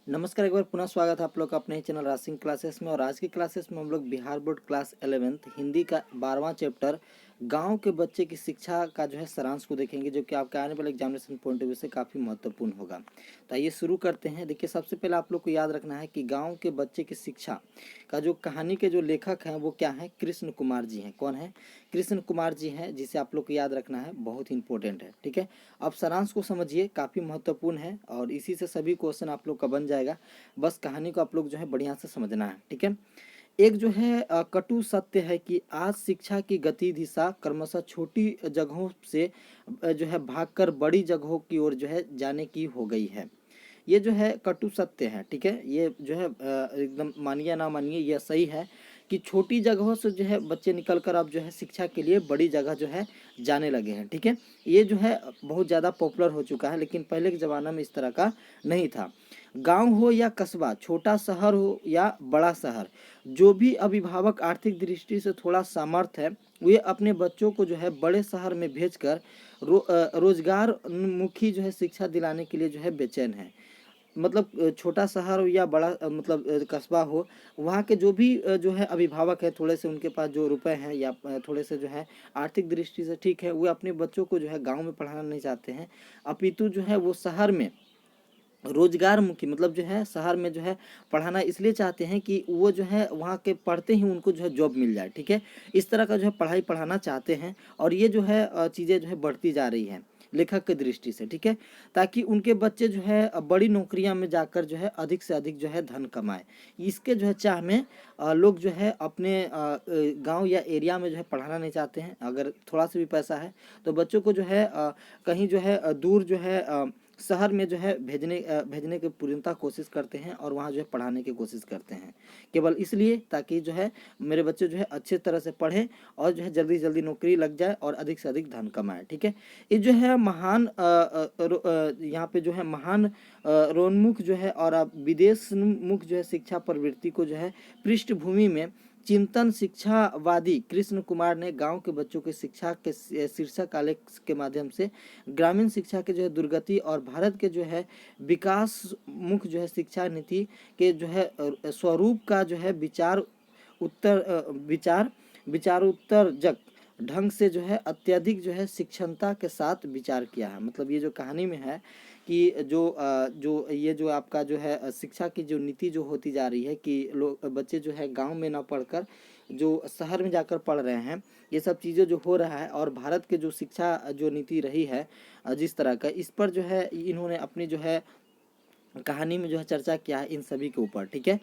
नमस्कार, एक बार पुनः स्वागत है आप लोग का अपने ही चैनल रासिंग क्लासेस में। और आज की क्लासेस में हम लोग Bihar board class 11th Hindi का 12वां चैप्टर गांव के बच्चे की शिक्षा का जो है सारांश को देखेंगे, जो कि आपके आने वाले एग्जामिनेशन पॉइंट ऑफ व्यू से काफ़ी महत्वपूर्ण होगा। तो आइए शुरू करते हैं। देखिए, सबसे पहले आप लोग को याद रखना है कि गाँव के बच्चे की शिक्षा का जो कहानी के जो लेखक हैं वो क्या है, कृष्ण कुमार जी हैं। कौन है? कृष्ण कुमार जी हैं, जिसे आप लोग को याद रखना है, बहुत ही इंपॉर्टेंट है। ठीक है, अब सारांश को समझिए, काफ़ी महत्वपूर्ण है और इसी से सभी क्वेश्चन आप लोग का बन जाएगा। बस कहानी को आप लोग जो है बढ़िया से समझना है। ठीक है, एक जो है कटु सत्य है कि आज शिक्षा की गति दिशा क्रमशः छोटी जगहों से जो है भागकर बड़ी जगहों की ओर जो है जाने की हो गई है। ये जो है कटु सत्य है। ठीक है, ये जो है एकदम मानिए ना मानिए, ये सही है कि छोटी जगहों से जो है बच्चे निकलकर अब जो है शिक्षा के लिए बड़ी जगह जो है जाने लगे हैं। ठीक है, ये जो है बहुत ज़्यादा पॉपुलर हो चुका है, लेकिन पहले के ज़माना में इस तरह का नहीं था। गांव हो या कस्बा, छोटा शहर हो या बड़ा शहर, जो भी अभिभावक आर्थिक दृष्टि से थोड़ा सामर्थ है, वे अपने बच्चों को जो है बड़े शहर में भेजकर रोजगार मुखी जो है शिक्षा दिलाने के लिए जो है बेचैन है। मतलब छोटा शहर हो या बड़ा मतलब कस्बा हो, वहाँ के जो भी जो है अभिभावक है, थोड़े से उनके पास जो रुपए हैं या थोड़े से जो है आर्थिक दृष्टि से ठीक है, वो अपने बच्चों को जो है गांव में पढ़ाना नहीं चाहते हैं, अपितु जो है वो शहर में रोजगार मुखी, मतलब जो है शहर में जो है पढ़ाना इसलिए चाहते हैं कि वो जो है वहाँ के पढ़ते ही उनको जो है जॉब मिल जाए। ठीक है, इस तरह का जो है पढ़ाई पढ़ाना चाहते हैं और ये जो है चीज़ें जो है बढ़ती जा रही हैं लेखक की दृष्टि से। ठीक है, ताकि उनके बच्चे जो है बड़ी नौकरियां में जाकर जो है अधिक से अधिक जो है धन कमाए। इसके जो है चाह में लोग जो है अपने गांव या एरिया में जो है पढ़ाना नहीं चाहते हैं। अगर थोड़ा सा भी पैसा है तो बच्चों को जो है कहीं जो है दूर जो है शहर में जो है भेजने की पूर्णतः कोशिश करते हैं और वहाँ जो है पढ़ाने की कोशिश करते हैं, केवल इसलिए ताकि जो है मेरे बच्चे जो है अच्छे तरह से पढ़ें और जो है जल्दी जल्दी नौकरी लग जाए और अधिक से अधिक धन कमाए। ठीक है, ये जो है महान यहाँ पे जो है महान रोन्मुख जो है और विदेश मुख जो है शिक्षा प्रवृत्ति को जो है पृष्ठभूमि में चिंतन शिक्षावादी कृष्ण कुमार ने गांव के बच्चों की शिक्षा के शीर्षक आलेख के माध्यम से ग्रामीण शिक्षा के जो है दुर्गति और भारत के जो है विकास मुख जो है शिक्षा नीति के जो है स्वरूप का जो है विचार विचारोत्तरजक ढंग से जो है अत्यधिक जो है शिक्षणता के साथ विचार किया है। मतलब ये जो कहानी में है कि जो ये जो आपका जो है शिक्षा की जो नीति जो होती जा रही है कि लोग बच्चे जो है गांव में ना पढ़कर जो शहर में जाकर पढ़ रहे हैं, ये सब चीज़ें जो हो रहा है और भारत के जो शिक्षा जो नीति रही है जिस तरह का, इस पर जो है इन्होंने अपनी जो है कहानी में जो है चर्चा किया है इन सभी के ऊपर। ठीक है,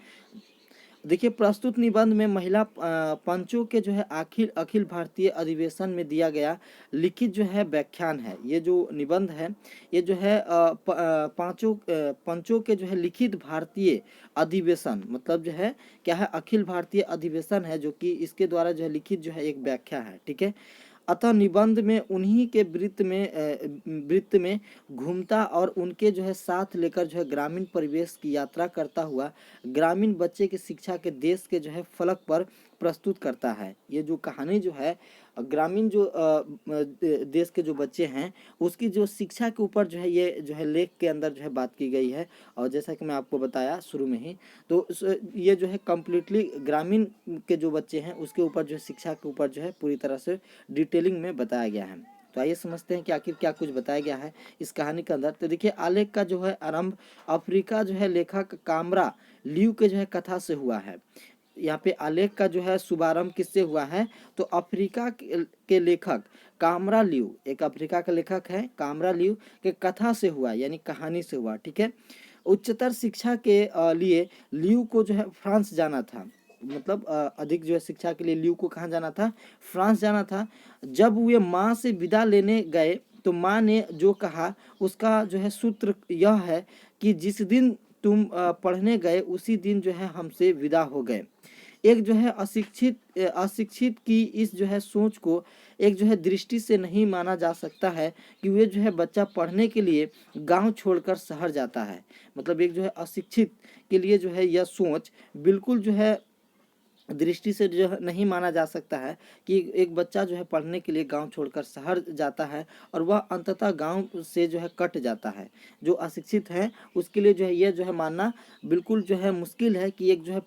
देखिए, प्रस्तुत निबंध में महिला पंचों के जो है अखिल अखिल भारतीय अधिवेशन में दिया गया लिखित जो है व्याख्यान है। ये जो निबंध है ये जो है पंचों के जो है लिखित भारतीय अधिवेशन, मतलब जो है क्या है, अखिल भारतीय अधिवेशन है, जो कि इसके द्वारा जो है लिखित जो है एक व्याख्या है। ठीक है, अतः निबंध में उन्हीं के वृत्त में घूमता और उनके जो है साथ लेकर जो है ग्रामीण परिवेश की यात्रा करता हुआ ग्रामीण बच्चे की शिक्षा के देश के जो है फलक पर प्रस्तुत करता है। ये जो कहानी जो है ग्रामीण जो देश के जो बच्चे हैं उसकी जो शिक्षा के ऊपर जो है ये जो है लेख के अंदर जो है बात की गई है। और जैसा कि मैं आपको बताया शुरू में ही, तो ये जो है कम्प्लीटली ग्रामीण के जो बच्चे हैं उसके ऊपर जो है शिक्षा के ऊपर जो है पूरी तरह से डिटेलिंग में बताया गया है। तो आइए समझते हैं कि आखिर क्या कुछ बताया गया है इस कहानी के अंदर। तो देखिए, आलेख का जो है आरंभ अफ्रीका जो है लेखक कामरा ल्यू के जो है कथा से हुआ है। यहाँ पे आलेख का जो है शुभारंभ किससे हुआ है, तो अफ्रीका के लेखक कामरा ल्यू, एक अफ्रीका का लेखक है कामरा ल्यू के कथा से हुआ, यानी कहानी से हुआ। ठीक है, उच्चतर शिक्षा के लिए ल्यू को जो है फ्रांस जाना था। मतलब अधिक जो है शिक्षा के लिए ल्यू को कहाँ जाना था, फ्रांस जाना था। जब वे माँ से विदा लेने गए तो माँ ने जो कहा उसका जो है सूत्र यह है कि जिस दिन तुम पढ़ने गए उसी दिन जो है हमसे विदा हो गए। एक जो है अशिक्षित की इस जो है सोच को एक जो है दृष्टि से नहीं माना जा सकता है कि वे जो है बच्चा पढ़ने के लिए गांव छोड़कर शहर जाता है। मतलब एक जो है अशिक्षित के लिए जो है यह सोच बिल्कुल जो है दृष्टि से जो है नहीं माना जा सकता है कि एक बच्चा जो है पढ़ने के लिए गांव छोड़कर शहर जाता है और वह अंततः गांव से जो है कट जाता है। जो अशिक्षित है उसके लिए जो है यह जो है मानना बिल्कुल जो है मुश्किल है कि एक जो है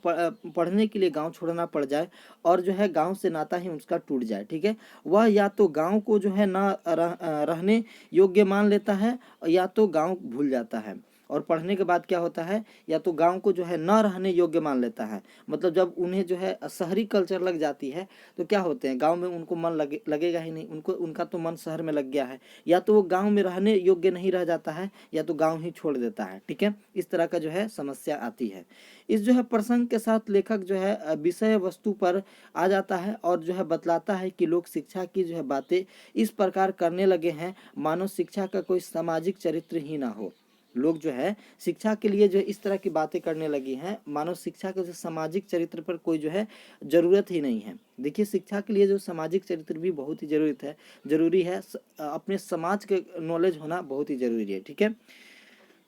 पढ़ने के लिए गांव छोड़ना पड़ जाए और जो है गांव से नाता ही उसका टूट जाए। ठीक है, वह या तो गांव को जो है ना रहने योग्य मान लेता है या तो गांव भूल जाता है। और पढ़ने के बाद क्या होता है, या तो गांव को जो है न रहने योग्य मान लेता है। मतलब जब उन्हें जो है शहरी कल्चर लग जाती है तो क्या होते हैं, गांव में उनको मन लगेगा ही नहीं, उनको उनका तो मन शहर में लग गया है। या तो वो गांव में रहने योग्य नहीं रह जाता है या तो गांव ही छोड़ देता है। ठीक है, इस तरह का जो है समस्या आती है। इस जो है प्रसंग के साथ लेखक जो है विषय वस्तु पर आ जाता है और जो है बतलाता है कि लोग शिक्षा की जो है बातें इस प्रकार करने लगे हैं मानो शिक्षा का कोई सामाजिक चरित्र ही ना हो। लोग जो है शिक्षा के लिए जो है इस तरह की बातें करने लगी हैं मानो शिक्षा के जो सामाजिक चरित्र पर कोई जो है जरूरत ही नहीं है। देखिए, शिक्षा के लिए जो सामाजिक चरित्र भी बहुत ही जरूरी है। अपने समाज के नॉलेज होना बहुत ही जरूरी है। ठीक है,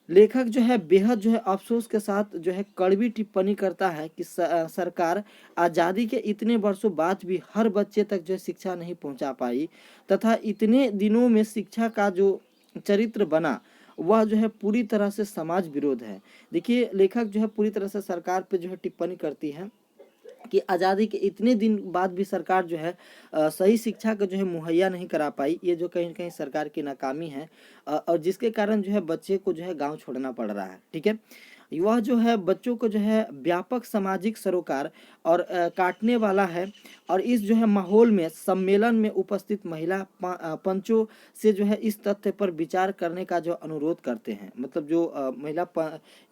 लेखक जो है बेहद जो है अफसोस के साथ जो है कड़वी टिप्पणी करता है कि सरकार आज़ादी के इतने वर्षों बाद भी हर बच्चे तक जो है शिक्षा नहीं पहुंचा पाई तथा इतने दिनों में शिक्षा का जो चरित्र बना वह जो है पूरी तरह से समाज विरोध है। देखिए, लेखक जो है पूरी तरह से सरकार पे जो है टिप्पणी करती है कि आज़ादी के इतने दिन बाद भी सरकार जो है सही शिक्षा को जो है मुहैया नहीं करा पाई। ये जो कहीं न कहीं सरकार की नाकामी है और जिसके कारण जो है बच्चे को जो है गांव छोड़ना पड़ रहा है। ठीक है, वह जो है बच्चों को जो है व्यापक सामाजिक सरोकार और काटने वाला है। और इस जो है माहौल में सम्मेलन में उपस्थित महिला पंचों से जो है इस तथ्य पर विचार करने का जो अनुरोध करते हैं। मतलब जो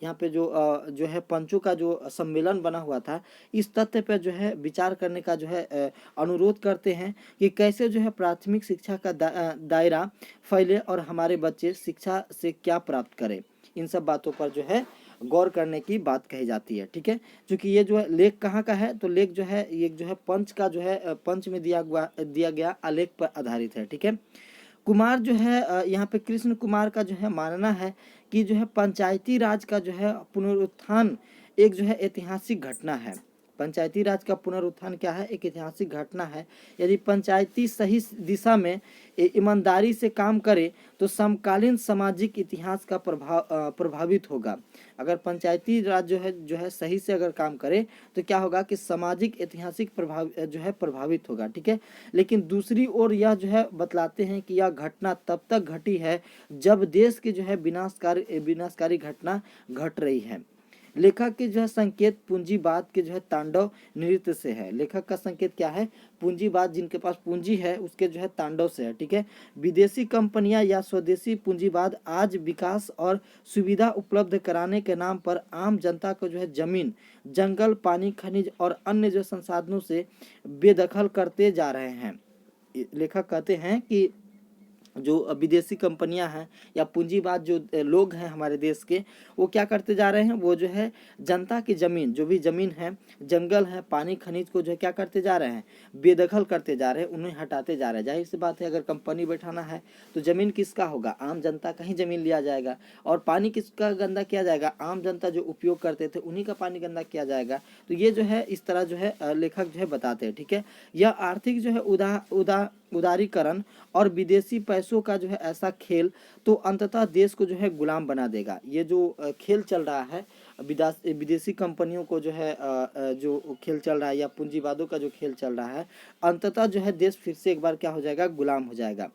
यहाँ पे जो है पंचों का जो सम्मेलन बना हुआ था, इस तथ्य पर जो है विचार करने का जो है अनुरोध करते हैं कि कैसे जो है प्राथमिक शिक्षा का दायरा फैले और हमारे बच्चे शिक्षा से क्या प्राप्त करें। इन सब बातों पर जो है गौर करने की बात कही जाती है। ठीक है, क्योंकि ये जो है लेख कहाँ का है, तो लेख जो है ये जो है पंच का जो है पंच में दिया गया आलेख पर आधारित है। ठीक है, कुमार जो है यहाँ पे कृष्ण कुमार का जो है मानना है कि जो है पंचायती राज का जो है पुनरुत्थान एक जो है ऐतिहासिक घटना है। पंचायती राज का पुनरुत्थान क्या है, एक ऐतिहासिक घटना है। यदि पंचायती सही दिशा में ईमानदारी से काम करे तो समकालीन सामाजिक इतिहास का प्रभावित होगा। अगर पंचायती राज जो है सही से अगर काम करे तो क्या होगा कि सामाजिक ऐतिहासिक प्रभाव जो है प्रभावित होगा। ठीक है, लेकिन दूसरी ओर यह जो है बतलाते हैं कि यह घटना तब तक घटी है जब देश की जो है विनाशकारी घटना घट रही है। लेखक के जो है संकेत पूंजीवाद के जो है तांडव नृत्य से है। लेखक का संकेत क्या है, पूंजीवाद, जिनके पास पूंजी है उसके जो है तांडव से है। ठीक है, विदेशी कंपनियां या स्वदेशी पूंजीवाद आज विकास और सुविधा उपलब्ध कराने के नाम पर आम जनता को जो है जमीन, जंगल, पानी, खनिज और अन्य जो संसाधनों से बेदखल करते जा रहे हैं। लेखक कहते हैं कि जो विदेशी कंपनियां हैं या पूंजीवाद जो लोग हैं हमारे देश के, वो क्या करते जा रहे हैं, वो जो है जनता की ज़मीन, जो भी ज़मीन है, जंगल है, पानी, खनिज को जो है क्या करते जा रहे हैं, बेदखल करते जा रहे हैं, उन्हें हटाते जा रहे हैं। जाहिर सी बात है, अगर कंपनी बैठाना है तो ज़मीन किसका होगा, आम जनता का ही ज़मीन लिया जाएगा। और पानी किसका गंदा किया जाएगा, आम जनता जो उपयोग करते थे उन्हीं का पानी गंदा किया जाएगा। तो ये जो है इस तरह जो है लेखक जो है बताते हैं। ठीक है, यह आर्थिक जो है उदारीकरण और विदेशी पैसों का जो है ऐसा खेल तो अंततः देश को जो है गुलाम बना देगा। ये जो खेल चल रहा है विदेशी कंपनियों को जो है जो खेल चल रहा है या पूंजीवादों का जो खेल चल रहा है, अंततः जो है देश फिर से एक बार क्या हो जाएगा, गुलाम हो जाएगा।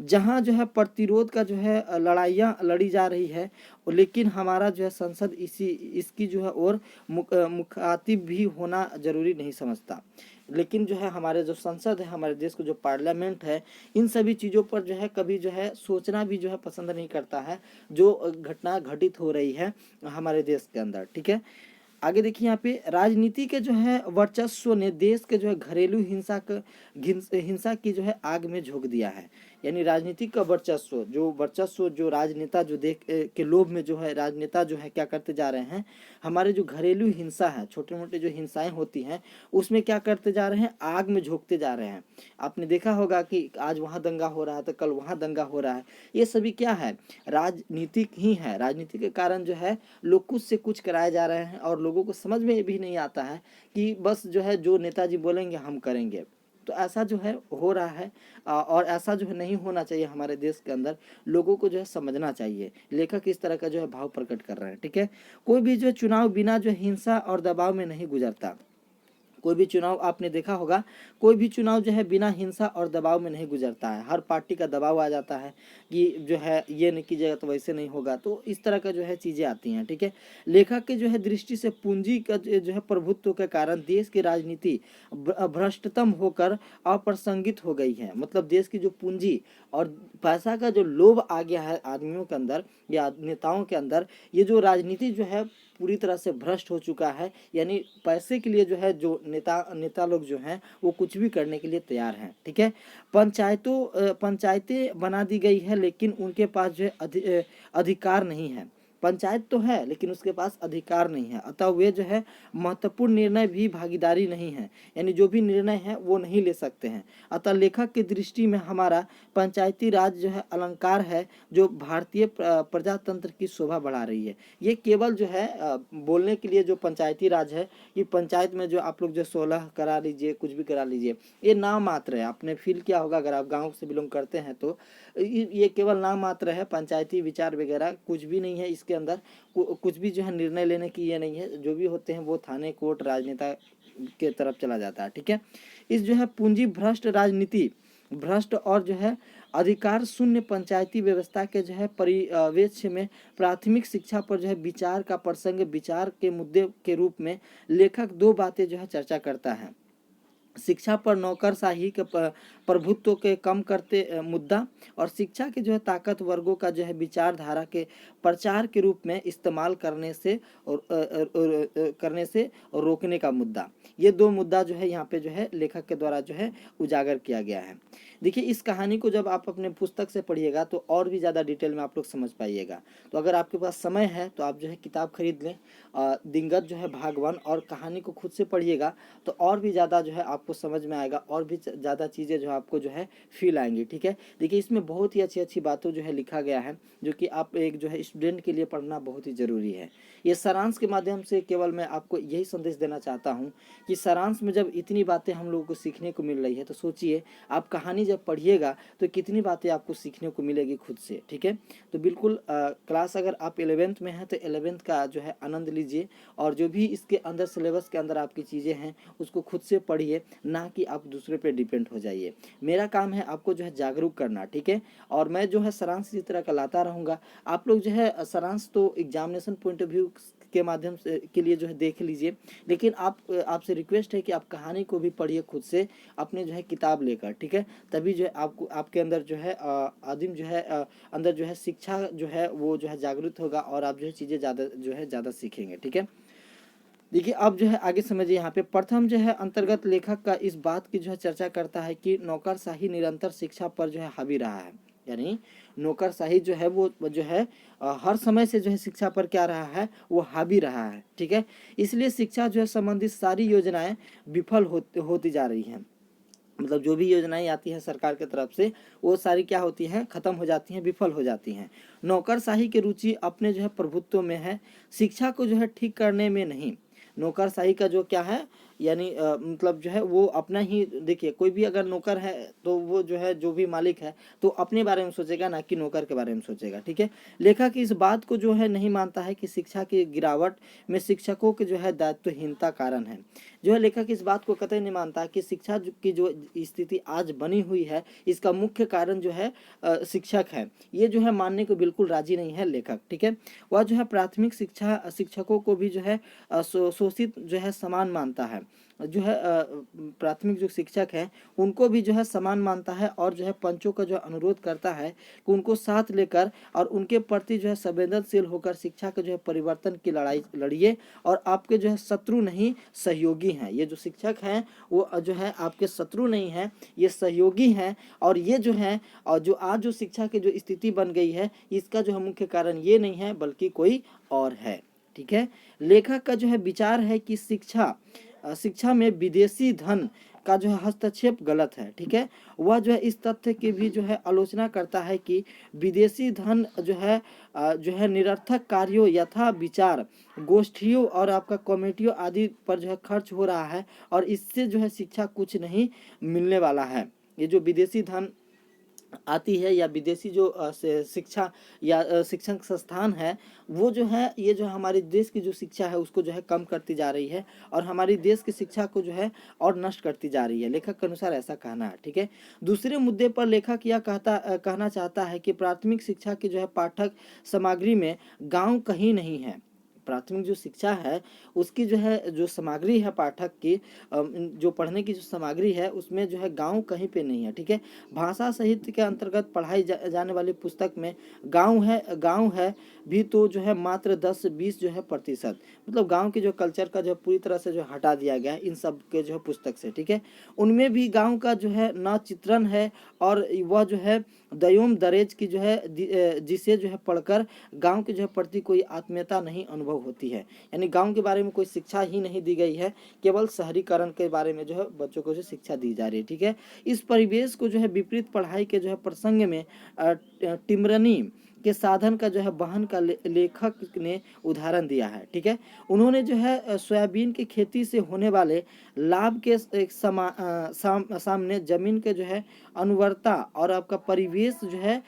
जहाँ जो है प्रतिरोध का जो है लड़ाइयाँ लड़ी जा रही है, लेकिन हमारा जो है संसद इसकी जो है और मुखातिब भी होना जरूरी नहीं समझता। लेकिन जो है हमारे जो संसद है, हमारे देश को जो पार्लियामेंट है, इन सभी चीज़ों पर जो है कभी जो है सोचना भी जो है पसंद नहीं करता है जो घटना घटित हो रही है हमारे देश के अंदर। ठीक है, आगे देखिए, यहाँ पे राजनीति के जो है वर्चस्व ने देश के जो है घरेलू हिंसा की जो है आग में झोंक दिया है। यानी राजनीतिक का वर्चस्व जो राजनेता जो देख के लोभ में जो है राजनेता जो है क्या करते जा रहे हैं, हमारे जो घरेलू हिंसा है, छोटे मोटे जो हिंसाएं होती हैं उसमें क्या करते जा रहे हैं, आग में झोंकते जा रहे हैं। आपने देखा होगा कि आज वहाँ दंगा हो रहा है तो कल वहाँ दंगा हो रहा है। ये सभी क्या है, राजनीतिक ही है। राजनीति के कारण जो है लोग कुछ से कुछ कराए जा रहे हैं और लोगों को समझ में भी नहीं आता है कि बस जो है जो नेताजी बोलेंगे हम करेंगे। तो ऐसा जो है हो रहा है और ऐसा जो है नहीं होना चाहिए हमारे देश के अंदर। लोगों को जो है समझना चाहिए लेखक इस तरह का जो है भाव प्रकट कर रहे हैं। ठीक है, कोई भी जो चुनाव बिना जो हिंसा और दबाव में नहीं गुजरता। कोई भी चुनाव आपने देखा होगा, कोई भी चुनाव जो है बिना हिंसा और दबाव में नहीं गुजरता है। हर पार्टी का दबाव आ जाता है कि जो है ये नहीं कीजिएगा तो वैसे नहीं होगा, तो इस तरह का जो है चीज़ें आती हैं। ठीक है, लेखक के जो है दृष्टि से पूंजी का जो है प्रभुत्व के कारण देश की राजनीति भ्रष्टतम होकर अप्रासंगिक हो गई है। मतलब देश की जो पूंजी और पैसा का जो लोभ आ गया है आदमियों के अंदर या नेताओं के अंदर, ये जो राजनीति जो है पूरी तरह से भ्रष्ट हो चुका है। यानी पैसे के लिए जो है जो नेता लोग जो हैं वो कुछ भी करने के लिए तैयार हैं। ठीक है, पंचायतें बना दी गई है लेकिन उनके पास जो है अधिकार नहीं है। पंचायत तो है लेकिन उसके पास अधिकार नहीं है, अतः वे जो है महत्वपूर्ण निर्णय भी भागीदारी नहीं है, यानी जो भी निर्णय है वो नहीं ले सकते हैं। अतः लेखक की दृष्टि में हमारा पंचायती राज जो है अलंकार है जो भारतीय प्रजातंत्र की शोभा बढ़ा रही है। ये केवल जो है बोलने के लिए जो पंचायती राज है, कि पंचायत में जो आप लोग जो 16 करा लीजिए, कुछ भी करा लीजिए, ये नाम मात्र है। आपने फील किया होगा अगर आप गाँव से बिलोंग करते हैं तो ये केवल नाम मात्र है। पंचायती विचार वगैरह कुछ भी नहीं है इसके अंदर। कुछ भी जो है निर्णय लेने की ये नहीं है। जो भी होते हैं वो थाने कोर्ट राजनेता के तरफ चला जाता है। ठीक है, इस जो है पूंजी भ्रष्ट राजनीति भ्रष्ट और जो है अधिकार शून्य पंचायती व्यवस्था के जो है परिवेश में प्राथमिक शिक्षा पर जो है विचार का प्रसंग, विचार के मुद्दे के रूप में लेखक दो बातें जो है चर्चा करता है। शिक्षा पर नौकरशाही के प्रभुत्व के कम करते मुद्दा, और शिक्षा के जो है ताकत वर्गों का जो है विचारधारा के प्रचार के रूप में इस्तेमाल करने से रोकने का मुद्दा। ये दो मुद्दा जो है यहाँ पे जो है लेखक के द्वारा जो है उजागर किया गया है। देखिए, इस कहानी को जब आप अपने पुस्तक से पढ़िएगा तो और भी ज़्यादा डिटेल में आप लोग समझ पाइएगा। तो अगर आपके पास समय है तो आप जो है किताब खरीद लें, दिंगत जो है भाग 1, और कहानी को खुद से पढ़िएगा तो और भी ज़्यादा जो है आपको समझ में आएगा और भी ज़्यादा चीज़ें जो आपको जो है फील आएंगी। ठीक है, देखिए इसमें बहुत ही अच्छी अच्छी बातों जो है लिखा गया है जो कि आप एक जो है स्टूडेंट के लिए पढ़ना बहुत ही ज़रूरी है। ये सारांश के माध्यम से केवल मैं आपको यही संदेश देना चाहता हूँ कि सारांश में जब इतनी बातें हम लोगों को सीखने को मिल रही है तो सोचिए आप कहानी जब पढ़िएगा तो कितनी बातें आपको सीखने को मिलेगी खुद से। ठीक है, तो बिल्कुल क्लास अगर आप 11th में हैं तो 11th का जो है आनंद लीजिए, और जो भी इसके अंदर सिलेबस के अंदर आपकी चीज़ें हैं उसको खुद से पढ़िए, ना कि आप दूसरे पे डिपेंड हो जाइए। मेरा काम है आपको जो है जागरूक करना। ठीक है, और मैं जो है सारांश इसी तरह का लाता रहूँगा। आप लोग जो है सारांश तो एग्जामिनेशन पॉइंट ऑफ व्यू के माध्यम से के लिए जो है देख लीजिए, लेकिन आपसे रिक्वेस्ट है कि आप कहानी को भी पढ़िए खुद से अपने जो है किताब लेकर। ठीक है, तभी जो है आपको आपके अंदर जो है आदिम जो है अंदर जो है शिक्षा जो है वो जो है जागरूक होगा और आप जो है चीज़ें ज़्यादा सीखेंगे। ठीक है, देखिए अब जो है आगे समझिए। यहाँ पे प्रथम जो है अंतर्गत लेखक का इस बात की जो है चर्चा करता है कि नौकरशाही निरंतर शिक्षा पर जो है हावी रहा है। यानी नौकरशाही जो है वो जो है हर समय से जो है शिक्षा पर क्या रहा है, वो हावी रहा है। ठीक है, इसलिए शिक्षा जो है संबंधित सारी योजनाएं विफल होती जा रही हैं। मतलब जो भी योजनाएं आती हैं सरकार की तरफ से वो सारी क्या होती हैं, खत्म हो जाती हैं, विफल हो जाती हैं। नौकरशाही की रुचि अपने जो है प्रभुत्व में है, शिक्षा को जो है ठीक करने में नहीं। नौकरशाही का जो क्या है, यानी मतलब जो है वो अपना ही, देखिए कोई भी अगर नौकर है तो वो जो है जो भी मालिक है तो अपने बारे में सोचेगा, ना कि नौकर के बारे में सोचेगा। ठीक है, लेखक इस बात को जो है नहीं मानता है कि शिक्षा की गिरावट में शिक्षकों के जो है दायित्वहीनता कारण है। जो है लेखक इस बात को कतई नहीं मानता कि शिक्षा की जो स्थिति आज बनी हुई है इसका मुख्य कारण जो है शिक्षक है। ये जो है मानने को बिल्कुल राजी नहीं है लेखक। ठीक है, वह जो है प्राथमिक शिक्षकों को भी जो है शोषित जो है समान मानता है, जो है प्राथमिक जो शिक्षक हैं उनको भी जो है समान मानता है, और जो है पंचों का जो अनुरोध करता है कि उनको साथ लेकर और उनके प्रति जो है संवेदनशील होकर शिक्षा के जो है परिवर्तन की लड़ाई लड़िए, और आपके जो है शत्रु नहीं सहयोगी हैं। ये जो शिक्षक हैं वो जो है आपके शत्रु नहीं हैं, ये सहयोगी हैं। और ये जो है और जो आज जो शिक्षा की जो स्थिति बन गई है इसका जो है मुख्य कारण ये नहीं है बल्कि कोई और है। ठीक है, लेखक का जो है विचार है कि शिक्षा में विदेशी धन का जो है हस्तक्षेप गलत है। ठीक है, वह जो है इस तथ्य की भी जो है आलोचना करता है कि विदेशी धन जो है निरर्थक कार्यों यथा विचार गोष्ठियों और आपका कमेटियों आदि पर जो है खर्च हो रहा है, और इससे जो है शिक्षा कुछ नहीं मिलने वाला है। ये जो विदेशी धन आती है या विदेशी जो शिक्षा या शिक्षण संस्थान है वो जो है ये जो हमारे देश की जो शिक्षा है उसको जो है कम करती जा रही है, और हमारी देश की शिक्षा को जो है और नष्ट करती जा रही है। लेखक के अनुसार ऐसा कहना है। ठीक है, दूसरे मुद्दे पर लेखक यह कहना चाहता है कि प्राथमिक शिक्षा की जो है पाठक सामग्री में गांव कहीं नहीं है। प्राथमिक जो शिक्षा है उसकी जो है जो सामग्री है पाठक की जो पढ़ने की जो सामग्री है उसमें जो है गांव कहीं पे नहीं है। ठीक है, भाषा साहित्य के अंतर्गत पढ़ाई जाने वाली पुस्तक में गांव है भी तो जो है मात्र 10-20 जो है प्रतिशत, मतलब गांव के जो कल्चर का जो पूरी तरह से जो हटा दिया गया है इन सब के जो है पुस्तक से। ठीक है, उनमें भी गांव का जो है न चित्रण है, और वह जो है दयोम दरेज की जो है जिसे जो है पढ़कर गांव के जो है प्रति कोई आत्मीयता नहीं अनुभव होती है। यानी गांव के बारे में कोई शिक्षा ही नहीं दी गई है, केवल शहरीकरण के बारे में जो है बच्चों को जो शिक्षा दी जा रही है। ठीक है, इस परिवेश को जो है विपरीत पढ़ाई के जो है प्रसंग में टिमरनी के साधन का जो है वहन का लेखक ने उदाहरण दिया है। ठीक है, उन्होंने जो है सोयाबीन की खेती से होने वाले लाभ के एक सामने जमीन के जो है अनुवर्ता और आपका परिवेश जो है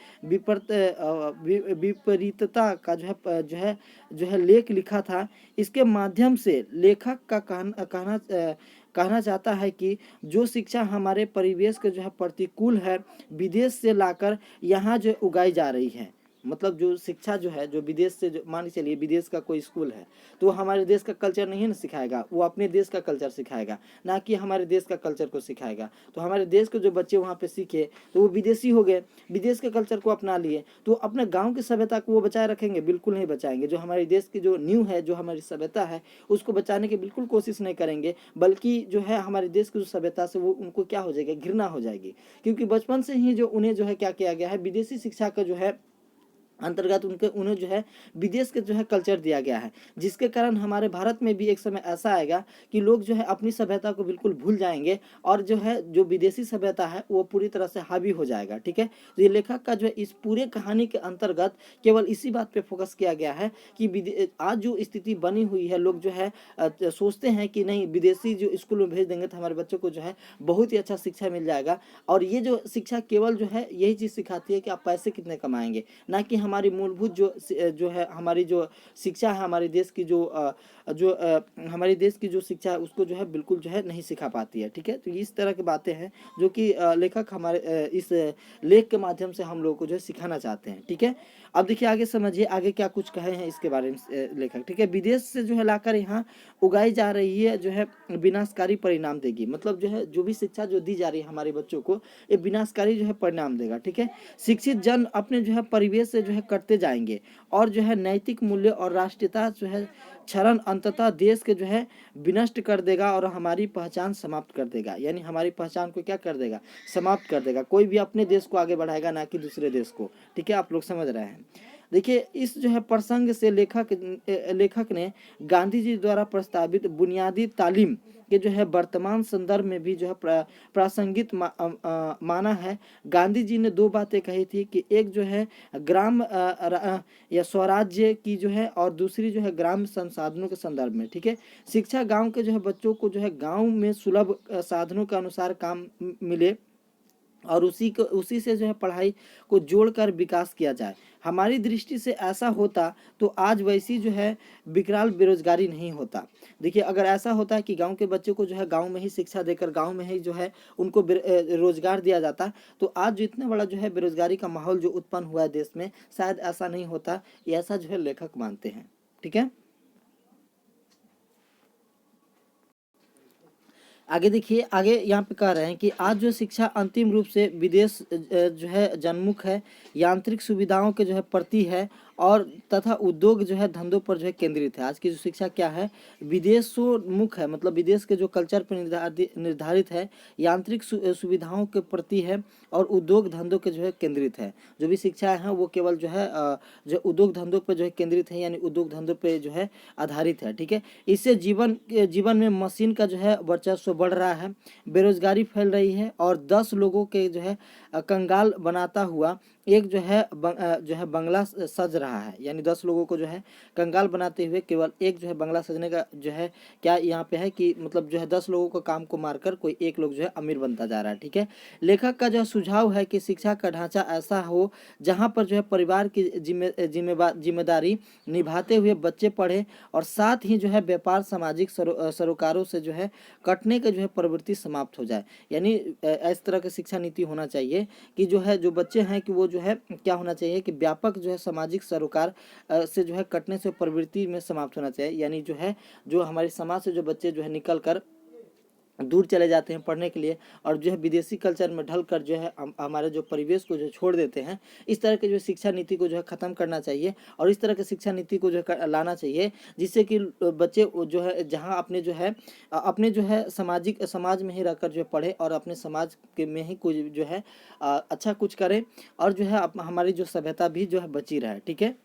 विपरीतता का जो है लेख लिखा था। इसके माध्यम से लेखक का कहना चाहता है कि जो शिक्षा हमारे परिवेश के जो है प्रतिकूल है विदेश से लाकर यहाँ जो उगाई जा रही है, मतलब जो शिक्षा जो है जो विदेश से जो मान के चलिए विदेश का कोई स्कूल है तो वो हमारे देश का कल्चर नहीं ना सिखाएगा, वो अपने देश का कल्चर सिखाएगा, ना कि हमारे देश का कल्चर को सिखाएगा। तो हमारे देश के जो बच्चे वहाँ पे सीखे तो वो विदेशी हो गए, विदेश के कल्चर को अपना लिए, तो अपने गाँव की सभ्यता को वो बचाए रखेंगे? बिल्कुल नहीं बचाएंगे। जो हमारे देश की जो न्यू है जो हमारी सभ्यता है उसको बचाने की बिल्कुल कोशिश नहीं करेंगे, बल्कि जो है हमारे देश की जो सभ्यता से वो उनको क्या हो जाएगा, घृणा हो जाएगी। क्योंकि बचपन से ही जो उन्हें जो है क्या किया गया है, विदेशी शिक्षा का जो है अंतर्गत उन्हें जो है विदेश के जो है कल्चर दिया गया है, जिसके कारण हमारे भारत में भी एक समय ऐसा आएगा कि लोग जो है अपनी सभ्यता को बिल्कुल भूल जाएंगे, और जो है जो विदेशी सभ्यता है वो पूरी तरह से हावी हो जाएगा। ठीक है, तो ये लेखक का जो है इस पूरे कहानी के अंतर्गत केवल इसी बात पे फोकस किया गया है कि आज जो स्थिति बनी हुई है, लोग जो है सोचते हैं कि नहीं विदेशी जो स्कूल में भेज देंगे तो हमारे बच्चों को जो है बहुत ही अच्छा शिक्षा मिल जाएगा, और ये जो शिक्षा केवल जो है यही चीज़ सिखाती है कि आप पैसे कितने कमाएंगे, ना कि हमारी मूलभूत जो है हमारी जो शिक्षा है हमारे देश की हमारे देश की जो शिक्षा है उसको जो है बिल्कुल जो है नहीं सिखा पाती है। ठीक है, तो इस तरह की बातें हैं जो कि लेखक हमारे इस लेख के माध्यम से हम लोगों को जो है सिखाना चाहते हैं। ठीक है, अब देखिए आगे समझिए आगे क्या कुछ कहे हैं इसके बारे में लेखक। ठीक है, विदेश से जो है लाकर यहाँ उगाई जा रही है जो है विनाशकारी परिणाम देगी, मतलब जो है जो भी शिक्षा जो दी जा रही है हमारे बच्चों को ये विनाशकारी जो है परिणाम देगा। ठीक है, शिक्षित जन अपने जो है परिवेश से जो है कटते जाएंगे, और जो है नैतिक मूल्य और राष्ट्रीयता जो है क्षरण अंततः देश के जो है विनष्ट कर देगा और हमारी पहचान समाप्त कर देगा। यानी हमारी पहचान को क्या कर देगा, समाप्त कर देगा। कोई भी अपने देश को आगे बढ़ाएगा ना कि दूसरे देश को। ठीक है, आप लोग समझ रहे हैं। देखिए इस जो है प्रसंग से लेखक ने गांधी जी द्वारा प्रस्तावित बुनियादी तालीम के जो है वर्तमान संदर्भ में भी जो है प्रासंगिक माना है। गांधी जी ने दो बातें कही थी कि एक जो है ग्राम या स्वराज्य की जो है, और दूसरी जो है ग्राम संसाधनों के संदर्भ में। ठीक है, शिक्षा गांव के जो है बच्चों को जो है गांव में सुलभ साधनों के अनुसार काम मिले, और उसी से जो है पढ़ाई को जोड़कर विकास किया जाए। हमारी दृष्टि से ऐसा होता तो आज वैसी जो है विकराल बेरोजगारी नहीं होता। देखिए अगर ऐसा होता कि गांव के बच्चों को जो है गांव में ही शिक्षा देकर गांव में ही जो है उनको रोजगार दिया जाता तो आज जो इतना बड़ा जो है बेरोजगारी का माहौल जो उत्पन्न हुआ है देश में, शायद ऐसा नहीं होता। ऐसा जो है लेखक मानते हैं। ठीक है, आगे देखिए, आगे यहाँ पे कह रहे हैं कि आज जो शिक्षा अंतिम रूप से विदेश जो है जन्मुख है, यांत्रिक सुविधाओं के जो है प्रति है और तथा उद्योग जो है धंधों पर जो है केंद्रित है। आज की जो शिक्षा क्या है, विदेशोन्मुख है, मतलब विदेश के जो कल्चर पर निर्धारित है, यांत्रिक सुविधाओं के प्रति है और उद्योग धंधों के जो है केंद्रित है। जो भी शिक्षाएं हैं वो केवल जो है जो उद्योग धंधों पर जो है केंद्रित है, यानी उद्योग धंधों पे जो है आधारित है। ठीक है, इससे जीवन में मशीन का जो है वर्चस्व बढ़ रहा है, बेरोजगारी फैल रही है और 10 लोगों के जो है कंगाल बनाता हुआ एक जो है बंगला सज रहा है। यानी 10 लोगों को जो है कंगाल बनाते हुए केवल एक जो है बंगला सजने का जो है क्या यहाँ पे है कि मतलब जो है 10 लोगों का काम को मारकर कोई एक लोग जो है अमीर बनता जा रहा है। ठीक है, लेखक का जो सुझाव है कि शिक्षा का ढांचा ऐसा हो जहाँ पर जो है परिवार की जिम्मेदारी निभाते हुए बच्चे पढ़े और साथ ही जो है व्यापार सामाजिक सरोकारों से जो है कटने के जो है प्रवृत्ति समाप्त हो जाए। यानी इस तरह की शिक्षा नीति होना चाहिए कि जो है जो बच्चे हैं कि वो जो है क्या होना चाहिए कि व्यापक जो है सामाजिक सरोकार से जो है कटने से प्रवृत्ति में समाप्त होना चाहिए। यानी जो है जो हमारे समाज से जो बच्चे जो है निकल कर दूर चले जाते हैं पढ़ने के लिए और जो है विदेशी कल्चर में ढल कर जो है हमारे जो परिवेश को जो छोड़ देते हैं, इस तरह के जो शिक्षा नीति को जो है ख़त्म करना चाहिए और इस तरह की शिक्षा नीति को जो है लाना चाहिए जिससे कि बच्चे जो है जहां अपने जो है समाज में ही रहकर जो है पढ़े और अपने समाज के में ही कुछ जो है अच्छा कुछ करें और जो है हमारी जो सभ्यता भी जो है बची रहे। ठीक है,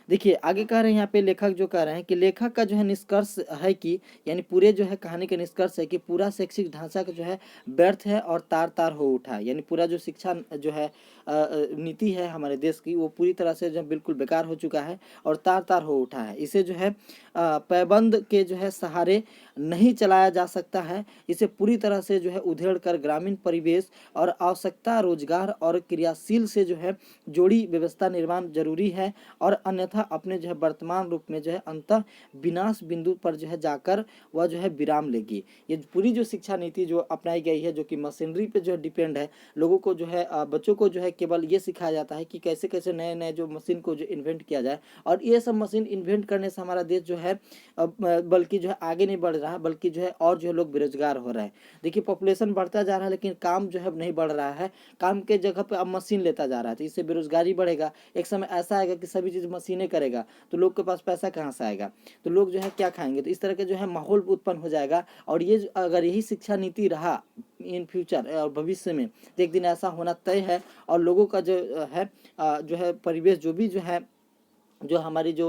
देखिए आगे कह रहे हैं यहाँ पे लेखक जो कह रहे हैं कि लेखक का जो है निष्कर्ष है कि यानी पूरे जो है कहानी के निष्कर्ष है कि पूरा शैक्षिक ढांचा का जो है व्यर्थ है और तार तार हो उठा है। यानी पूरा जो शिक्षा जो है नीति है हमारे देश की वो पूरी तरह से जो बिल्कुल बेकार हो चुका है और तार तार हो उठा है। इसे जो है पैबंद के जो है सहारे नहीं चलाया जा सकता है। इसे पूरी तरह से जो है उधेड़ कर ग्रामीण परिवेश और आवश्यकता रोजगार और क्रियाशील से जो है जोड़ी व्यवस्था निर्माण जरूरी है और अन्यथा अपने जो है वर्तमान रूप में जो है अंतः विनाश बिंदु पर जो है जाकर वह जो है विराम लेगी। ये पूरी जो शिक्षा नीति जो अपनाई गई है जो कि मशीनरी पे जो है डिपेंड है, लोगों को जो है बच्चों को जो है केवल ये सिखाया जाता है कि कैसे कैसे नए नए जो मशीन को जो इन्वेंट किया जाए और ये सब मशीन इन्वेंट करने से हमारा देश जो है बल्कि जो है आगे नहीं बढ़ रहा है बल्कि जो है और जो है लोग बेरोजगार हो रहे हैं। देखिए पॉपुलेशन बढ़ता जा रहा है लेकिन काम जो है नहीं बढ़ रहा है, काम के जगह पे अब मशीन लेता जा रहा है, तो इससे बेरोजगारी बढ़ेगा। एक समय ऐसा आएगा कि सभी चीज़ मशीनें करेगा तो लोग के पास पैसा कहाँ से आएगा, तो लोग जो है क्या खाएंगे, तो इस तरह के जो है माहौल उत्पन्न हो जाएगा। और ये अगर यही शिक्षा नीति रहा इन फ्यूचर और भविष्य में तो एक दिन ऐसा होना तय है और लोगों का जो है परिवेश जो भी जो है जो हमारी जो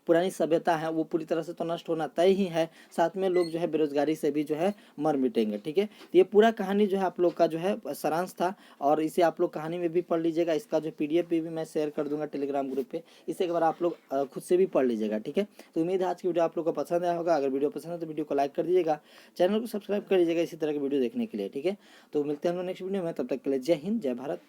पुरानी सभ्यता है वो पूरी तरह से तो नष्ट होना तय ही है, साथ में लोग जो है बेरोजगारी से भी जो है मर मिटेंगे। ठीक है, तो ये पूरा कहानी जो है आप लोग का जो है सारांश था और इसे आप लोग कहानी में भी पढ़ लीजिएगा। इसका जो PDF भी मैं शेयर कर दूंगा टेलीग्राम ग्रुप पे, इसे एक बार आप लोग खुद से भी पढ़ लीजिएगा। ठीक है, तो उम्मीद है आज की वीडियो आप लोग को पसंद आया होगा। अगर वीडियो पसंद है तो वीडियो को लाइक कर दीजिएगा, चैनल को सब्सक्राइब कर लीजिएगा इसी तरह की वीडियो देखने के लिए। ठीक है, तो मिलते हैं हम लोग नेक्स्ट वीडियो में, तब तक के लिए जय हिंद जय भारत।